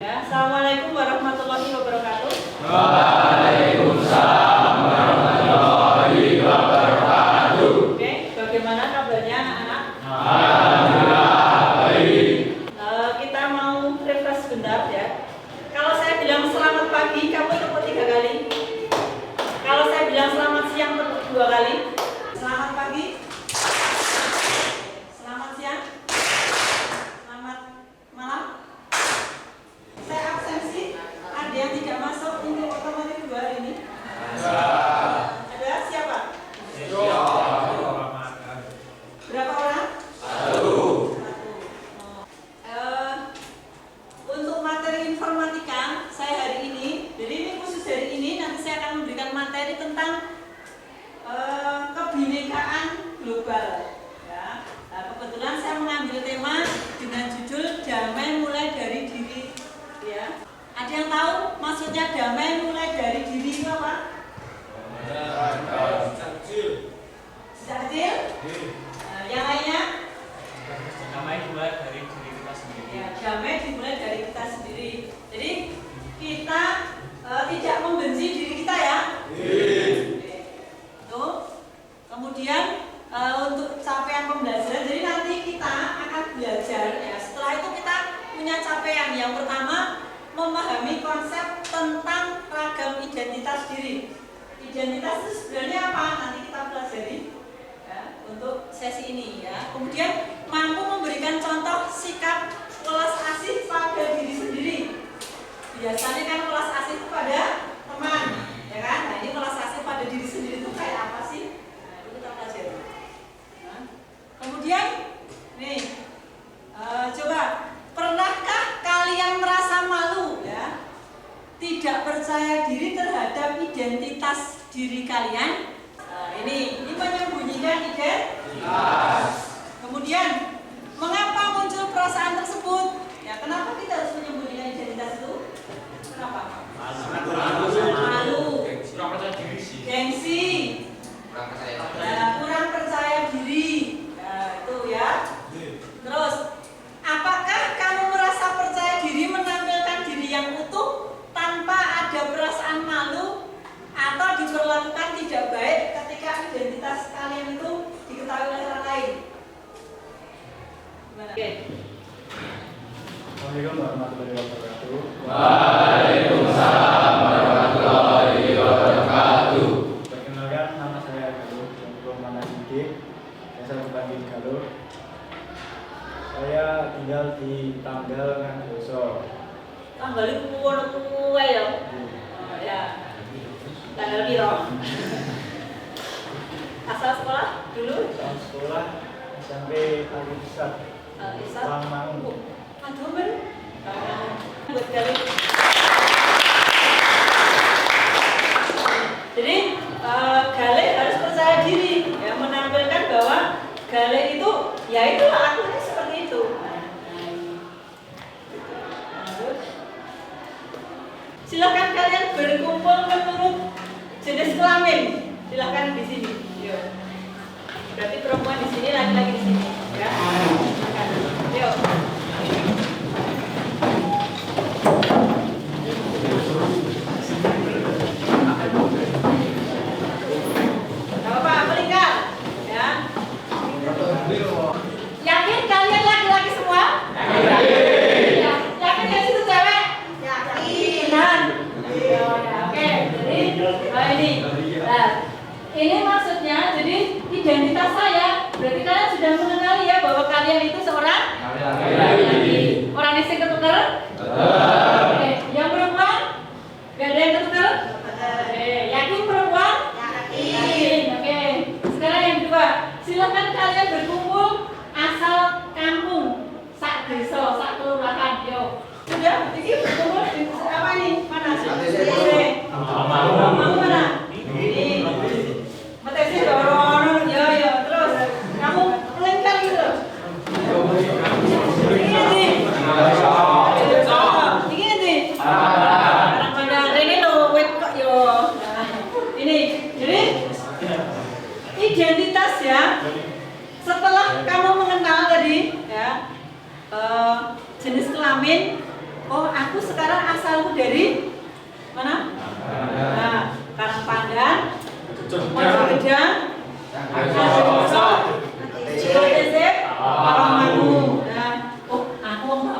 Assalamualaikum warahmatullahi wabarakatuh. Waalaikumsalam warahmatullahi wabarakatuh. Oke, bagaimana kabarnya anak-anak? Alhamdulillah baik. Kita mau refresh sebentar ya. Kalau saya bilang selamat pagi, kamu tepuk 3 kali. Kalau saya bilang selamat siang, tepuk 2 kali. Selamat pagi. Selamat siang. Selamat malam. Saya absensi. Ada yang tidak masuk untuk otomatis 2 hari ini? Ada siapa? Berapa orang? Satu. Untuk materi informatika saya hari ini, jadi ini khusus hari ini, nanti saya akan memberikan materi tentang kebinekaan global. Ya. Nah, kebetulan saya mengambil tema dengan judul damai mulai dari diri. Ya. Ada yang tahu maksudnya damai mulai dari diri itu apa? Sejak kecil? Yang lainnya? Damai dimulai dari diri kita sendiri. Ya, damai dimulai dari kita sendiri. Jadi kita tidak membenci diri kita ya. Tuh. Kemudian untuk capaian pembelajaran, jadi nanti kita akan belajar ya. Setelah itu kita punya capaian. Yang pertama, memahami konsep tentang ragam identitas diri. Identitas itu sebenarnya apa? Nanti kita pelajari ya, untuk sesi ini ya. Kemudian mampu memberikan contoh sikap welas asih pada diri sendiri. Biasanya kan welas asih itu pada teman, ya kan? Nah, ini welas asih pada diri sendiri itu kayak apa sih? Nah, itu kita pelajari. Nah, kemudian nih, coba pernahkah kalian merasa malu ya? Tidak percaya diri terhadap identitas diri kalian? Nah, ini menyembunyikan identitas. Kemudian, mengapa muncul perasaan tersebut? Ya, kenapa kita harus menyembunyikan identitas itu? Kenapa? Malu. Kurang percaya diri sih. Gengsi. Kurang percaya diri. Nah, itu ya. Terus, apakah kamu merasa percaya diri menampilkan diri yang utuh tanpa ada perasaan malu atau diperlakukan tidak baik ketika identitas kalian itu diketahui oleh orang lain? Oke. Assalamualaikum warahmatullahi wabarakatuh. Waalaikumsalam warahmatullahi wabarakatuh. Perkenalkan, nama saya Galuh Jombromana Sidik. Saya sebagai Galuh. Saya tinggal di Tanggal Ngangdoso. Tanggal itu kuwe ya. Ya. Tanggal piro? Asal sekolah dulu? Saat sekolah SMP Paling Besar. Isap. Langmangu. Aduh ben. Buat kali. Jadi Gale harus percaya diri ya, menampilkan bahwa Gale itu ya itulah akunya seperti itu. Silakan kalian berkumpul menurut jenis kelamin. Silakan di sini. Yuk. Berarti perempuan di sini, laki-laki di sini, ya. Silakan. Yuk. Bapak melingkar, ya. Yakin kalian laki-laki semua? Ya. Yakin yang situ cewek? Yakin. Oke. Jadi ini. Nah, ini maksudnya jadi identitas saya. Berarti kalian sudah mengenali ya bahwa kalian itu seorang laki-laki. Orang yang ketuker? Oke. Yang perempuan? Gak ada yang ketuker? Oke. Yakin perempuan? Yakin. Oke. Sekarang yang kedua, silakan kalian berkumpul asal kampung, sak desa, sak kelurahan. Yo. Sudah? Ini berkumpul di apa nih? Mana? Mau mana? Ini. Matesi dorong, yo. Terus kamu melengkar gitu. Ini nanti. Ini nanti. Ini lo wet kok yo. Ini. Jadi identitas ya. Setelah kamu mengenal tadi ya jenis kelamin, Oh, aku sekarang asalku dari mana? Nah, Karangpandan, Pojok Gedang, Rawamangun. Nah, oh, aku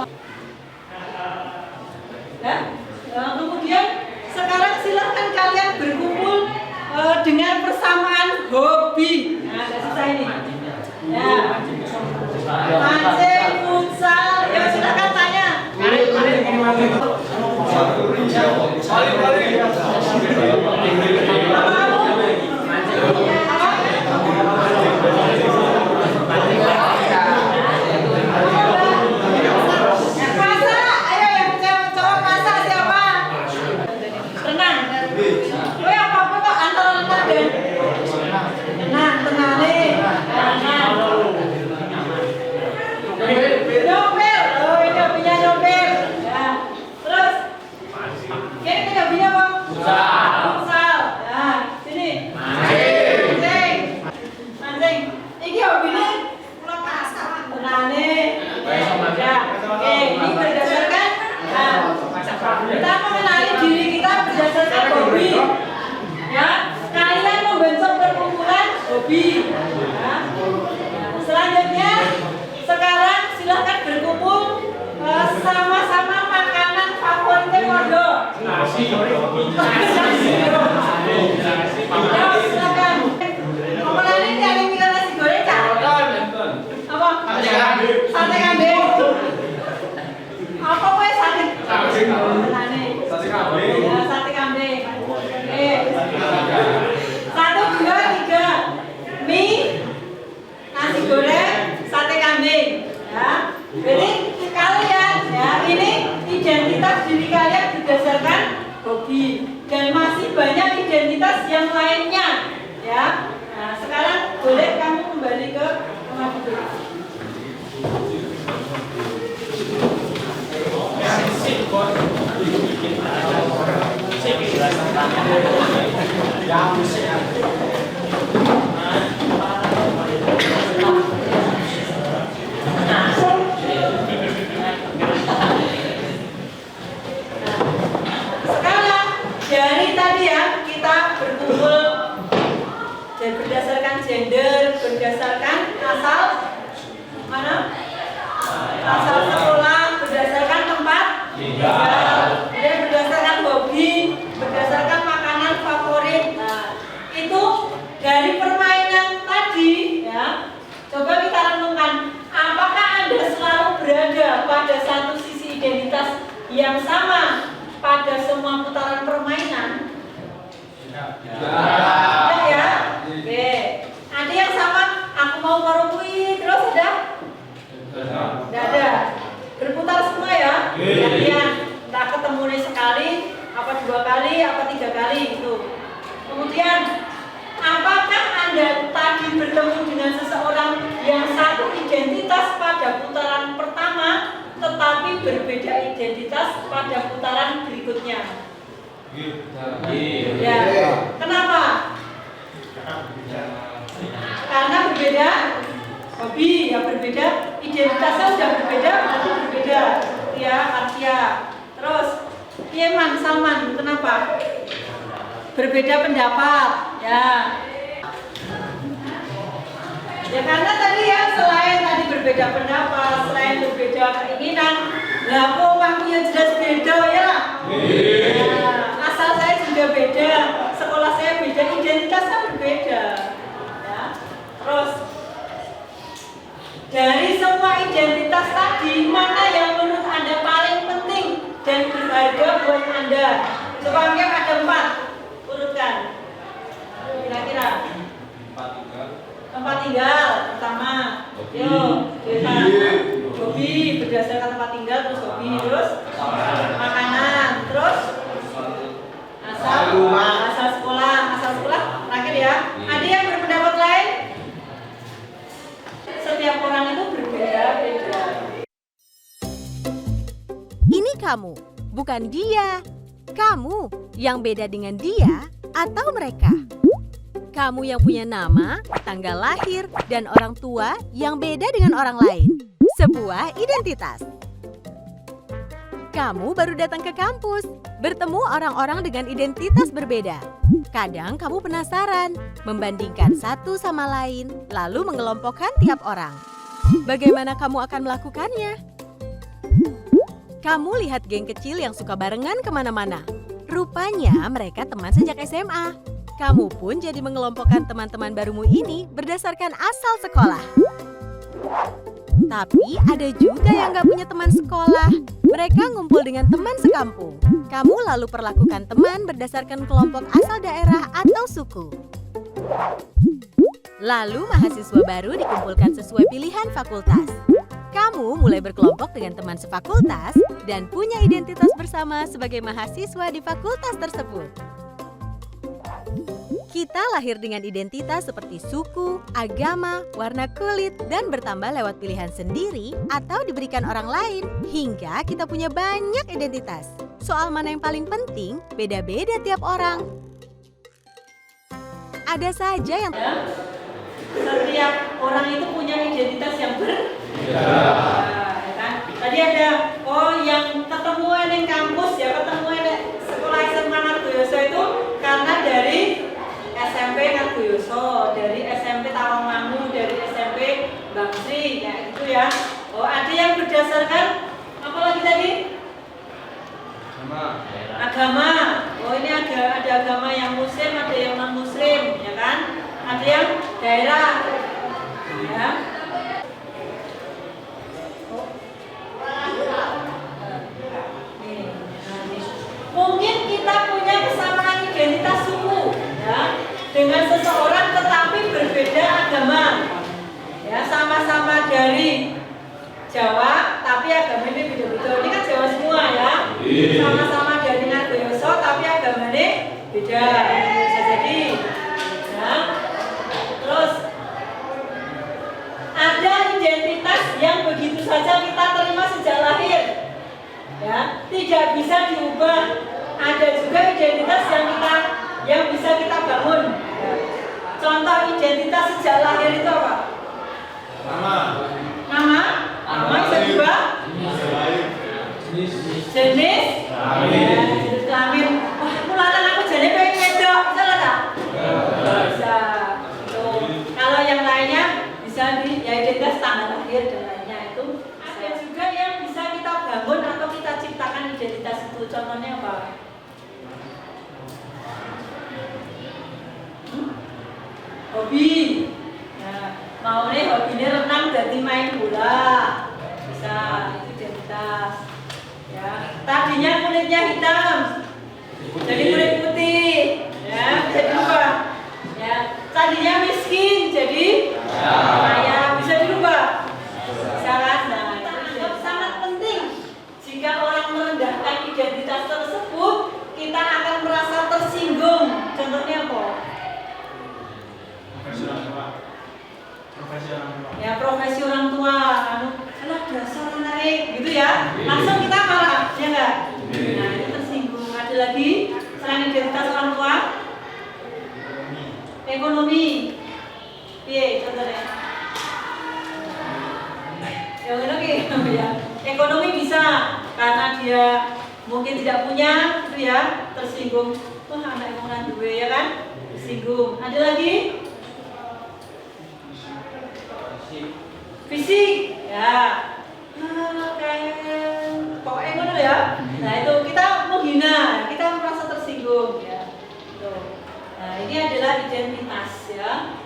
nah, kemudian sekarang silahkan kalian berkumpul dengan persamaan hobi. Nah, agak susah ini. Ya. Mancing, futsal, ya silakan tanya. Kita mengenali diri kita berdasarkan hobi. Ya, kalian membentuk perkumpulan hobi. Ya. Selanjutnya, sekarang silahkan berkumpul sama-sama makanan favoritnya Mondo. Ya, silakan. Mengenali yang ingin nasi goreng tak? Apa? Sate kambing. Apa kue sate? Sate kambing. Ya, sate kambing. Oke. 1, 2, 3. Mie, nasi goreng, sate kambing. Ya. Jadi kalian ya, ini identitas diri kalian berdasarkan hobi dan masih banyak identitas yang lainnya. Ya. Nah, sekarang boleh kamu kembali ke tempat duduk. Sekarang dari tadi ya kita berkumpul dan berdasarkan gender, berdasarkan asal mana? Asal sekolah, berdasarkan tempat tinggal, dan berdasarkan hobi, berdasarkan makanan favorit. Nah, itu dari permainan tadi ya. Coba kita renungkan, apakah Anda selalu berada pada satu sisi identitas yang sama pada semua putaran permainan? Tidak ya? Oke. Ada yang sama, aku mau merukui, terus ada? Tidak ada. Berputar semua ya? Kalian entah ketemu nih sekali, apa 2 kali, apa 3 kali itu. Kemudian, apakah Anda tadi bertemu dengan seseorang yang satu identitas pada putaran pertama, tetapi berbeda identitas pada putaran berikutnya? Ya. Kenapa? Karena berbeda hobi, ya berbeda, identitasnya sudah berbeda, ya Artia. Terus, Yeman, Salman, kenapa? Berbeda pendapat, ya. Ya karena tadi ya, selain tadi berbeda pendapat, selain berbeda keinginan, lah kok waktunya jelas beda ya lah. Ya, asal saya juga beda, sekolah saya beda, identitasnya berbeda. Ya. Terus, dari semua identitas tadi, mana yang menurut Anda paling penting dan berharga buat Anda? Coba anggap ada 4, urutkan. Kira-kira tempat tinggal pertama. Yuk, kita hobi berdasarkan tempat tinggal, terus hobi, terus makanan, terus asal sekolah, terakhir ya. Ada yang berpendapat lain? Setiap orang itu berbeda-beda. Ini kamu, bukan dia. Kamu yang beda dengan dia atau mereka. Kamu yang punya nama, tanggal lahir, dan orang tua yang beda dengan orang lain. Sebuah identitas. Kamu baru datang ke kampus, bertemu orang-orang dengan identitas berbeda. Kadang kamu penasaran, membandingkan satu sama lain, lalu mengelompokkan tiap orang. Bagaimana kamu akan melakukannya? Kamu lihat geng kecil yang suka barengan kemana-mana. Rupanya mereka teman sejak SMA. Kamu pun jadi mengelompokkan teman-teman barumu ini berdasarkan asal sekolah. Tapi ada juga yang gak punya teman sekolah. Mereka ngumpul dengan teman sekampung. Kamu lalu perlakukan teman berdasarkan kelompok asal daerah atau suku. Lalu mahasiswa baru dikumpulkan sesuai pilihan fakultas. Kamu mulai berkelompok dengan teman sefakultas dan punya identitas bersama sebagai mahasiswa di fakultas tersebut. Kita lahir dengan identitas seperti suku, agama, warna kulit, dan bertambah lewat pilihan sendiri atau diberikan orang lain, hingga kita punya banyak identitas. Soal mana yang paling penting, beda-beda tiap orang. Ada saja yang... Setiap orang itu punya identitas yang berbeda. Ya kan? Tadi ada, yang ketemu di kampus, ya ketemu di sekolah SMA Ngargoyoso itu karena dari SMP Ngargoyoso, dari SMP Tawangmangu, dari SMP Bangsri, ya gitu ya. Ada yang berdasarkan apa lagi tadi? Agama. Ini ada agama yang muslim, ada yang non muslim, ya kan? Ada yang daerah, ya. Mungkin kita punya kesamaan identitas suku, ya, dengan seseorang tetapi berbeda agama, ya, sama-sama dari Jawa, tapi agamanya beda-beda. Ini kan Jawa semua, ya. Sama-sama dari Ngargoyoso, tapi agamanya beda. Bisa jadi, ya. Terus ada identitas yang begitu saja kita terima sejak lahir, ya, tidak bisa diubah. Ada juga identitas yang bisa kita bangun. Ya. Contoh identitas sejak lahir itu apa? Nama bisa diubah. Jenis kelamin. Wah, aku lanang aku jenis pengen wedok, bisa nggak? Bisa. Kalau yang lainnya bisa identitas tanggal lahir dan lainnya itu. Ada juga yang bisa kita bangun atau kita ciptakan identitas itu. Contohnya apa? Hobi. Nah, mau nih hobinya renang jadi main bola. Bisa, itu identitas. Ya, tadinya kulitnya hitam. Jadi kulit putih. Ya, bisa dirubah. Ya, tadinya miskin jadi kaya, bisa dirubah. Bisa kan? Nah, itu sangat penting. Jika orang merendahkan identitas tersebut, kita akan merasa tersinggung. Contohnya apa? Ya, profesi orang tua. Alah, dasar menarik, gitu ya. Langsung kita marah, ya enggak? Nah, itu tersinggung. Ada lagi selain identitas orang tua? Ekonomi. Piye contohnya? Ya. Ekonomi bisa karena dia mungkin tidak punya, itu ya, tersinggung. Wah, anak orang duwe, ya kan? Tersinggung. Ada lagi? Fisik, ya. Kayak pokoknya ngono ya. Nah, itu kita menghina, kita merasa tersinggung, ya. Tuh. Nah, ini adalah identitas, ya.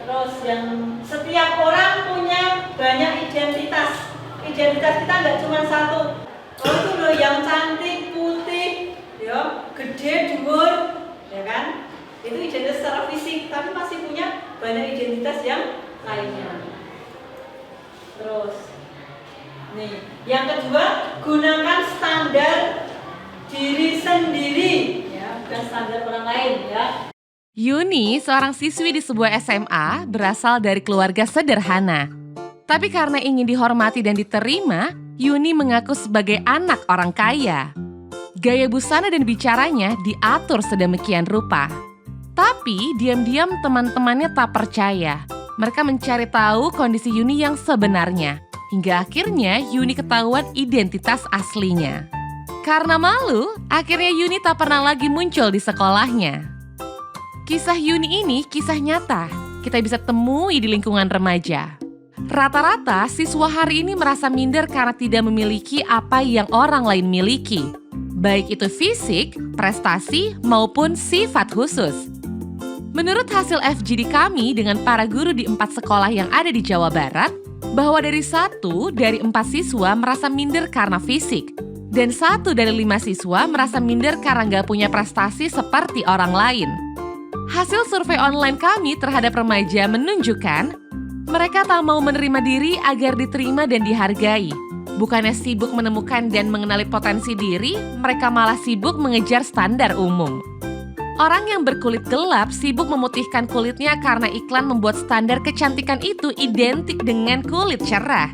Terus yang setiap orang punya banyak identitas. Identitas kita nggak cuma satu. Itu loh yang cantik, putih, ya, gede, dhuwur, ya kan? Itu identitas secara fisik, tapi masih punya banyak identitas yang lainnya. Terus, nih, yang kedua, gunakan standar diri sendiri, ya, bukan standar orang lain, ya. Yuni, seorang siswi di sebuah SMA, berasal dari keluarga sederhana. Tapi karena ingin dihormati dan diterima, Yuni mengaku sebagai anak orang kaya. Gaya busana dan bicaranya diatur sedemikian rupa. Tapi diam-diam teman-temannya tak percaya. Mereka mencari tahu kondisi Yuni yang sebenarnya. Hingga akhirnya Yuni ketahuan identitas aslinya. Karena malu, akhirnya Yuni tak pernah lagi muncul di sekolahnya. Kisah Yuni ini kisah nyata, kita bisa temui di lingkungan remaja. Rata-rata siswa hari ini merasa minder karena tidak memiliki apa yang orang lain miliki, baik itu fisik, prestasi, maupun sifat khusus. Menurut hasil FGD kami dengan para guru di 4 sekolah yang ada di Jawa Barat, bahwa dari 1 dari 4 siswa merasa minder karena fisik, dan 1 dari 5 siswa merasa minder karena nggak punya prestasi seperti orang lain. Hasil survei online kami terhadap remaja menunjukkan mereka tak mau menerima diri agar diterima dan dihargai. Bukannya sibuk menemukan dan mengenali potensi diri, mereka malah sibuk mengejar standar umum. Orang yang berkulit gelap sibuk memutihkan kulitnya karena iklan membuat standar kecantikan itu identik dengan kulit cerah.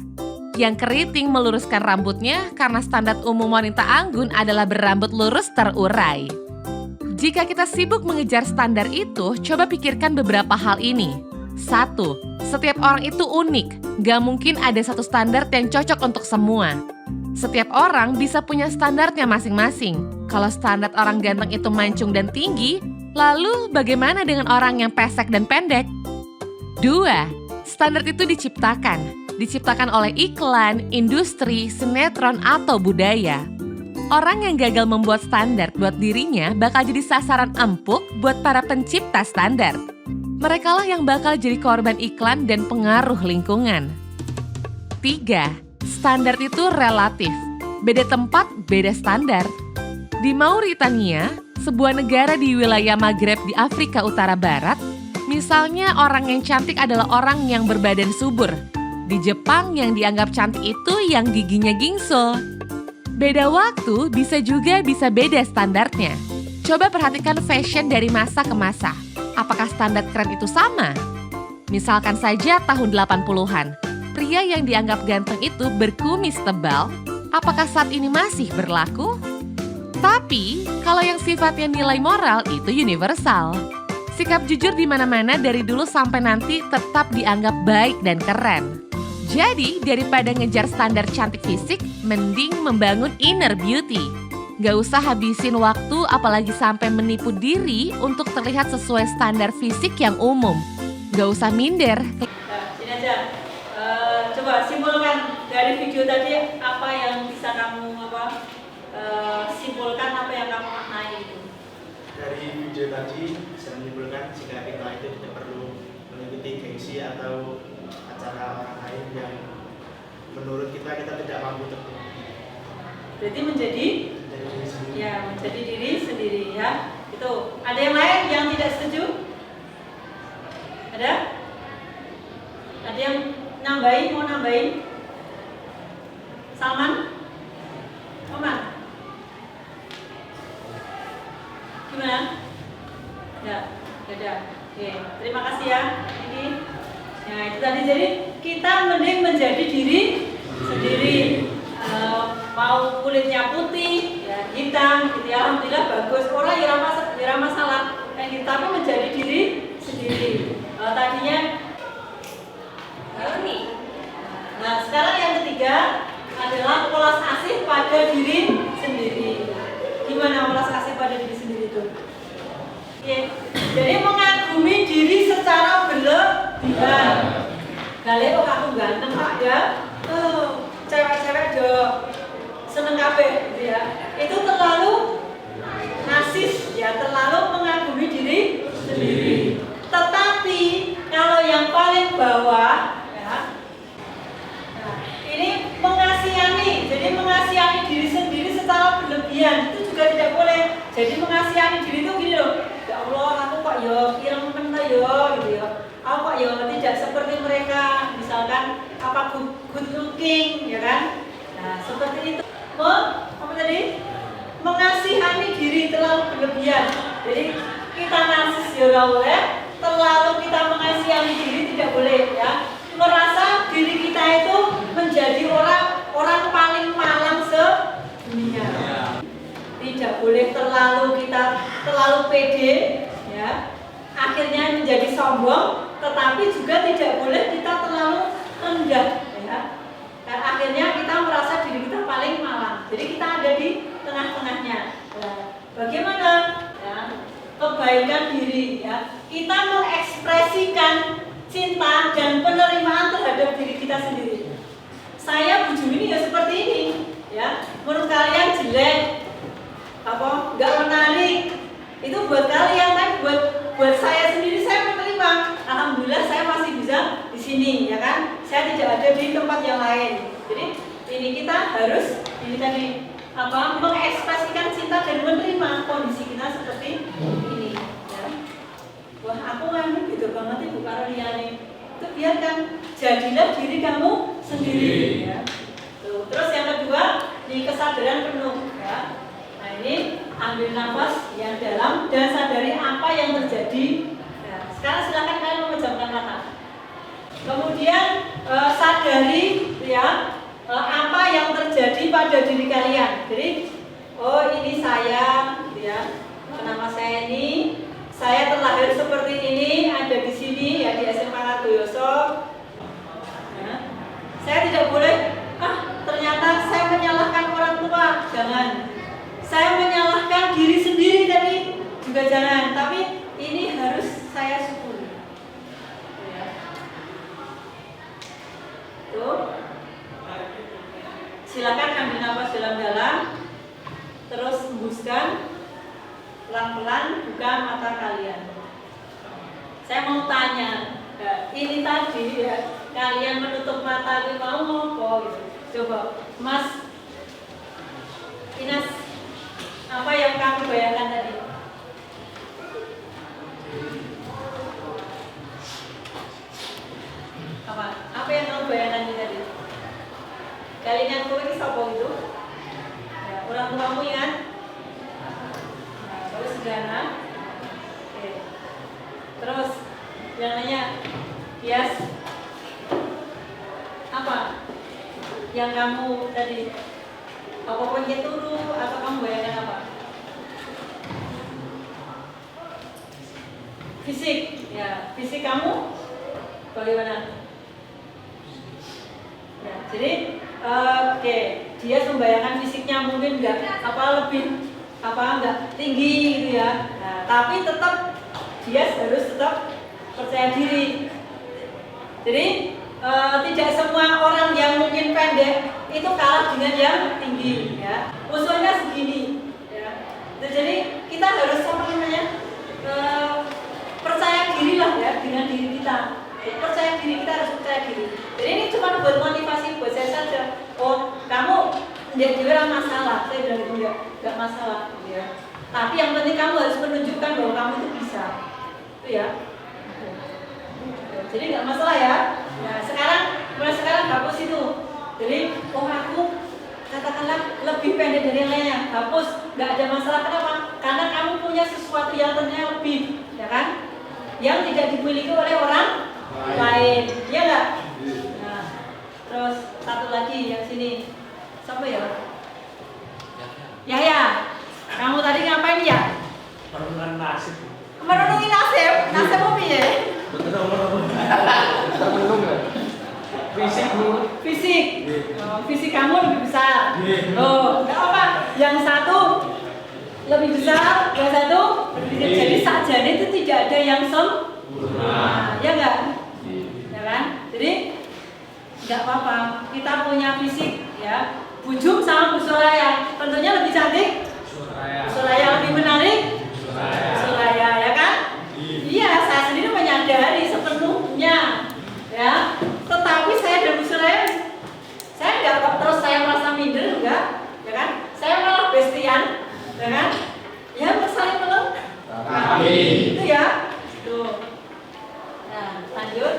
Yang keriting meluruskan rambutnya karena standar umum wanita anggun adalah berambut lurus terurai. Jika kita sibuk mengejar standar itu, coba pikirkan beberapa hal ini. 1. Setiap orang itu unik, gak mungkin ada satu standar yang cocok untuk semua. Setiap orang bisa punya standarnya masing-masing. Kalau standar orang ganteng itu mancung dan tinggi, lalu bagaimana dengan orang yang pesek dan pendek? 2. Standar itu diciptakan oleh iklan, industri, sinetron, atau budaya. Orang yang gagal membuat standar buat dirinya bakal jadi sasaran empuk buat para pencipta standar. Merekalah yang bakal jadi korban iklan dan pengaruh lingkungan. 3. Standar itu relatif. Beda tempat, beda standar. Di Mauritania, sebuah negara di wilayah Maghreb di Afrika Utara Barat, misalnya orang yang cantik adalah orang yang berbadan subur. Di Jepang yang dianggap cantik itu yang giginya gingsul. Beda waktu bisa beda standarnya. Coba perhatikan fashion dari masa ke masa. Apakah standar keren itu sama? Misalkan saja tahun 80-an, pria yang dianggap ganteng itu berkumis tebal. Apakah saat ini masih berlaku? Tapi, kalau yang sifatnya nilai moral itu universal. Sikap jujur di mana-mana dari dulu sampai nanti tetap dianggap baik dan keren. Jadi, daripada ngejar standar cantik fisik, mending membangun inner beauty. Gak usah habisin waktu apalagi sampai menipu diri untuk terlihat sesuai standar fisik yang umum. Gak usah minder. Sini aja, coba simpulkan dari video tadi apa yang bisa kamu simpulkan, apa yang kamu maknai itu. Dari video tadi bisa menyimpulkan jika kita itu tidak perlu mengikuti gengsi atau acara orang lain yang menurut kita tidak mampu terpenuhi. Berarti menjadi diri sendiri ya. Itu. Ada yang lain yang tidak setuju? Ada? Ada yang mau nambahin? Salman? Oman? Gimana? Ya, ada. Oke, terima kasih ya. Ini. Nah, itu tadi, jadi kita mending menjadi diri sendiri. Mau kulitnya putih, ya, hitam, gitu ya, alhamdulillah bagus. Orang ya masalah, kayak gitu, tapi menjadi diri sendiri. Tadinya ini. Nah, sekarang yang ketiga adalah welas asih pada diri sendiri. Gimana welas asih pada diri sendiri itu? Oke. Jadi mengagumi diri secara berlebihan. Kali kok aku ganteng Pak ya? Cewek-cewek do seneng kabeh gitu ya. Itu terlalu narsis ya, terlalu mengagumi diri sendiri. Tetapi kalau yang paling bawah ya, nah, ini mengasihani. Jadi mengasihani diri sendiri secara berlebihan itu juga tidak boleh. Jadi mengasihani diri itu gini loh. Ya Allah, aku kok yo ireng men yo gitu ya. Aku kok yo tidak seperti mereka, misalkan apa good looking ya kan. Nah, seperti itu. Apa tadi? Mengasihani diri terlalu berlebihan. Jadi kita narsis ya boleh, terlalu kita mengasihani diri tidak boleh ya. Merasa diri kita itu menjadi orang paling malang sedunia. Tidak boleh terlalu pede ya. Akhirnya menjadi sombong, tetapi juga tidak boleh kita terlalu rendah ya. Dan akhirnya kita merasa diri kita paling malang. Jadi kita ada di tengah kita mengekspresikan cinta dan penerimaan terhadap diri kita sendiri. Saya Bu Jumi ini ya seperti ini, ya. Menurut kalian jelek, nggak menarik, itu buat kalian, tapi buat saya sendiri saya menerima. Alhamdulillah saya masih bisa di sini, ya kan? Saya tidak ada di tempat yang lain. Jadi ini kita harus ini tadi mengekspresikan cinta dan menerima kondisi kita seperti ini. Ya. Wah, aku kan gitu banget Ibu Karoliani. Itu biarkan, jadilah diri kamu sendiri. Ya. Tuh. Terus yang kedua, di kesadaran penuh. Ya. Nah ini ambil nafas yang dalam dan sadari apa yang terjadi. Nah, sekarang silakan kalian memejamkan mata. Kemudian sadari ya apa yang terjadi pada diri kalian. Jadi, oh ini saya, ya, nama saya ini. Saya terlahir seperti ini, ada di sini ya di SMA Hartoyoso. Ya. Saya tidak boleh, ternyata saya menyalahkan orang tua, jangan. Saya menyalahkan diri sendiri tadi juga jangan. Tapi ini harus saya syukuri. Ya. Tuh. Silakan ambil nafas dalam-dalam, terus hembuskan. Pelan-pelan buka mata kalian. Saya mau tanya, ini tadi ya, kalian menutup mata itu mau ngopo gitu. Coba, Mas Inas, apa yang kamu bayangkan tadi? Apa yang kamu bayangkan tadi? Kalian yang kowe iki sapa itu? Ya, orang tuamu ya? Terus sederhana. Oke. Terus yang nanya, Yes. Apa yang kamu tadi? Apa punya turu atau kamu bayangkan apa? Fisik, ya. Fisik kamu bagaimana? Ya, jadi oke, dia membayangkan fisiknya mungkin enggak tinggi gitu ya. Nah, tapi tetap dia harus tetap percaya diri. Jadi tidak semua orang yang mungkin pendek itu kalah dengan yang tinggi ya. Usulnya segini ya. Jadi kita harus percaya diri lah ya dengan diri kita. Percaya diri, kita harus percaya diri. Jadi ini cuma buat motivasi buat saya saja. Oh, kamu tidak masalah, saya bilang itu enggak masalah ya. Tapi yang penting kamu harus menunjukkan bahwa kamu itu bisa. Itu ya. Jadi enggak masalah ya. Nah, mulai sekarang hapus itu. Jadi, aku katakanlah lebih pendek dari yang lainnya. Hapus, enggak ada masalah. Kenapa? Karena kamu punya sesuatu yang ternyata lebih, ya kan? Yang tidak dimiliki oleh orang lain, ya enggak? Nah, terus satu lagi yang sini, siapa ya? Yahya, kamu tadi ngapain ya? Merenungkan nasib. Merenungi nasib apa piye? Fisik. Fisik kamu lebih besar. Oh, enggak apa? Yang satu lebih besar, yang satu lebih kecil. Jadi sajane itu tidak ada yang sempurna, ya enggak? Kan? Jadi nggak apa-apa, kita punya fisik ya. Bu Jum sama Bu Soraya tentunya lebih cantik. Soraya lebih menarik. Soraya ya kan? Iya, saya sendiri menyadari sepenuhnya ya. Tetapi saya dan Bu Soraya, saya nggak kok terus saya merasa minder enggak, ya kan? Saya malah bestian, ya kan? Ya saling melengkapi. Itu ya. Tuh. Nah, lanjut.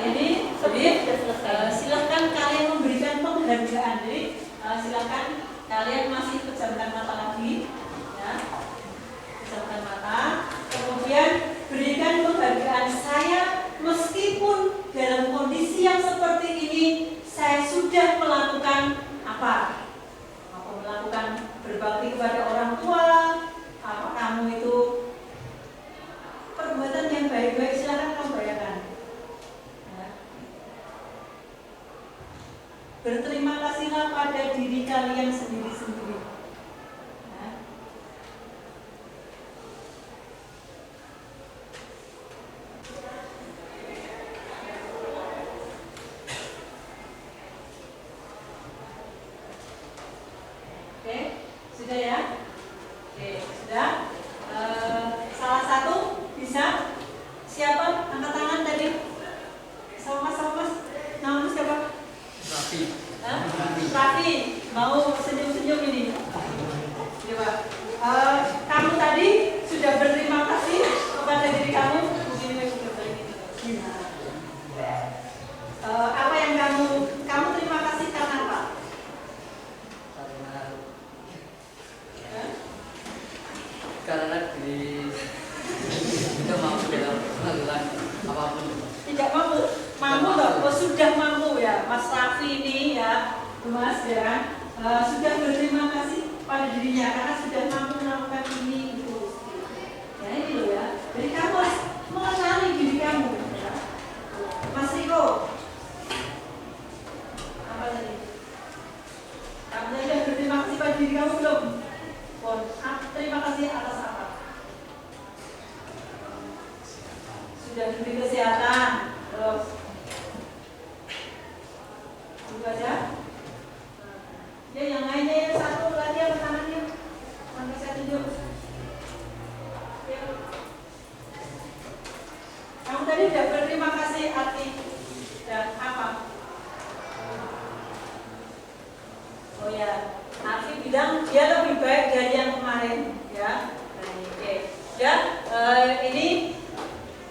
Ini sudah selesai. Silahkan kalian memberikan penghargaan. Jadi silahkan kalian masih pejamkan mata lagi, ya. Pejamkan mata. Kemudian berikan penghargaan saya meskipun dalam kondisi yang seperti ini saya sudah melakukan apa? Melakukan berbakti kepada orang tua. Apa kamu itu perbuatan yang baik-baik? Silahkan kamu bayangkan. Berterima kasihlah pada diri kalian sendiri-sendiri. Sudah ya? Oke, sudah. Salah satu bisa? Siapa? Angkat tangan tadi. Sama mas. Nama siapa? Rafi. Raffi. Mau senyum-senyum ini? Coba. Kamu tadi sudah berterima kasih kepada diri kamu. Mungkin ini sudah begini. Apa yang kamu terima kasih karena apa? Karena kita mampu dalam melakukan apapun. Tidak mampu loh. Sudah mampu ya, Mas Raffi ini ya, Mas ya kan, sudah berterima kasih pada dirinya karena sudah mampu melakukan ini gitu. Ya ini loh ya. Jadi kamu harus mengenali diri kamu. Ya. Mas Riko, apa tadi? Kamu sudah berterima kasih pada diri kamu belum? Terima kasih atas apa? Sudah diberi kesehatan, terus juga aja. Ya yang lainnya yang satu lagi apa tangannya? Sampai saya tunjuk. Ya. Kamu tadi sudah berterima kasih arti dan apa? Oh ya, Arfi bilang dia lebih baik dari yang kemarin, ya. Nah, oke. Ya, ini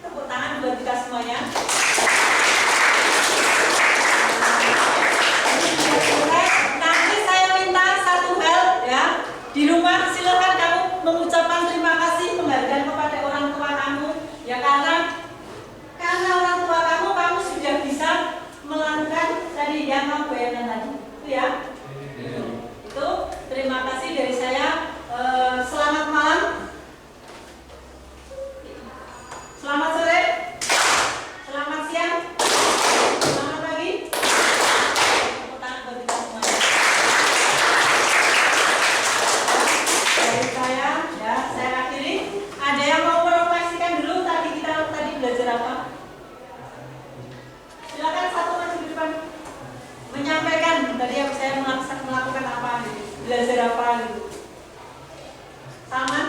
tepuk tangan buat kita semuanya. Nanti saya minta satu hal, ya. Di rumah silakan kamu mengucapkan terima kasih penghargaan kepada orang tua kamu, ya karena orang tua kamu sudah bisa melakukan tadi yang kamu bayangkan tadi, itu ya. Itu terima kasih dari saya. Selamat malam, selamat sore, selamat siang, selamat pagi. Tepuk tangan buat kita semuanya. Dari saya, ya saya akhiri. Ada yang mau merefleksikan dulu tadi belajar apa? Silakan satu maju di depan. Menyampaikan tadi yang saya melakukan apa gitu, belajar apa gitu. Taman?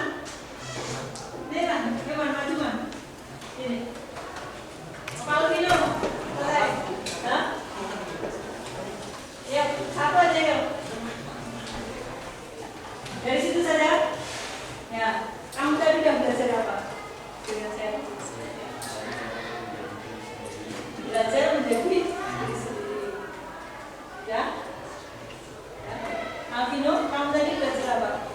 Ini kan, gimana maju man? Ini. Palvino, selesai. Hah? Ya, satu aja yuk. Dari situ saja. Ya, kamu tadi udah belajar apa? Dengan saya. Belajar menjadi diri sendiri. Ya? Alvino, kamu tadi belajar apa?